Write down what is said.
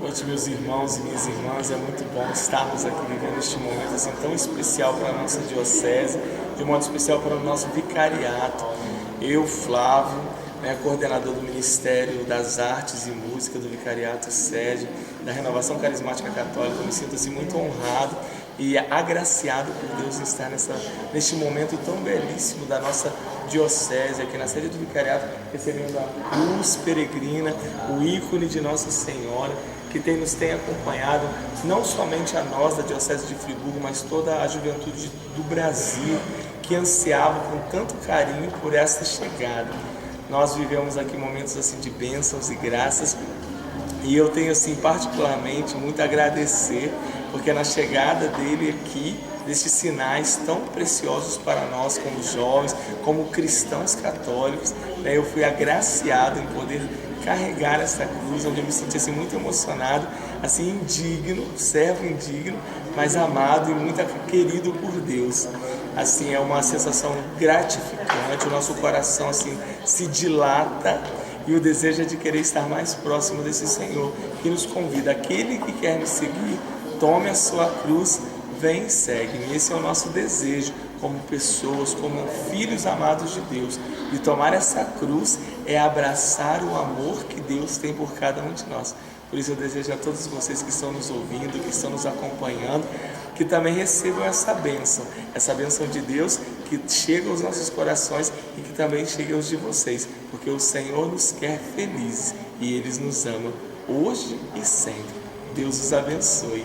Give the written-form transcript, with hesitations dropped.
Noite, meus irmãos e minhas irmãs, é muito bom estarmos aqui vivendo este momento assim tão especial para a nossa diocese, de modo especial para o nosso vicariato. Eu, Flávio, coordenador do Ministério das Artes e Música do Vicariato Sede, da Renovação Carismática Católica, me sinto assim muito honrado e agraciado por Deus em estar neste momento tão belíssimo da nossa diocese, aqui na sede do Vicariato, recebendo a cruz peregrina, o ícone de Nossa Senhora, que nos tem acompanhado, não somente a nós da Diocese de Friburgo, mas toda a juventude do Brasil, que ansiava com tanto carinho por essa chegada. Nós vivemos aqui momentos assim de bênçãos e graças, e eu tenho assim particularmente muito a agradecer, porque na chegada dele aqui, destes sinais tão preciosos para nós como jovens, como cristãos católicos, eu fui agraciado em poder carregar essa cruz, onde eu me senti assim muito emocionado, assim indigno, servo indigno, mas amado e muito querido por Deus. Assim, é uma sensação gratificante, o nosso coração assim se dilata e o desejo é de querer estar mais próximo desse Senhor, que nos convida: aquele que quer me seguir, tome a sua cruz, vem e segue-me. Esse é o nosso desejo como pessoas, como filhos amados de Deus. E tomar essa cruz é abraçar o amor que Deus tem por cada um de nós. Por isso eu desejo a todos vocês que estão nos ouvindo, que estão nos acompanhando, que também recebam essa bênção de Deus que chega aos nossos corações e que também chega aos de vocês, porque o Senhor nos quer felizes e Ele nos ama hoje e sempre. Deus os abençoe.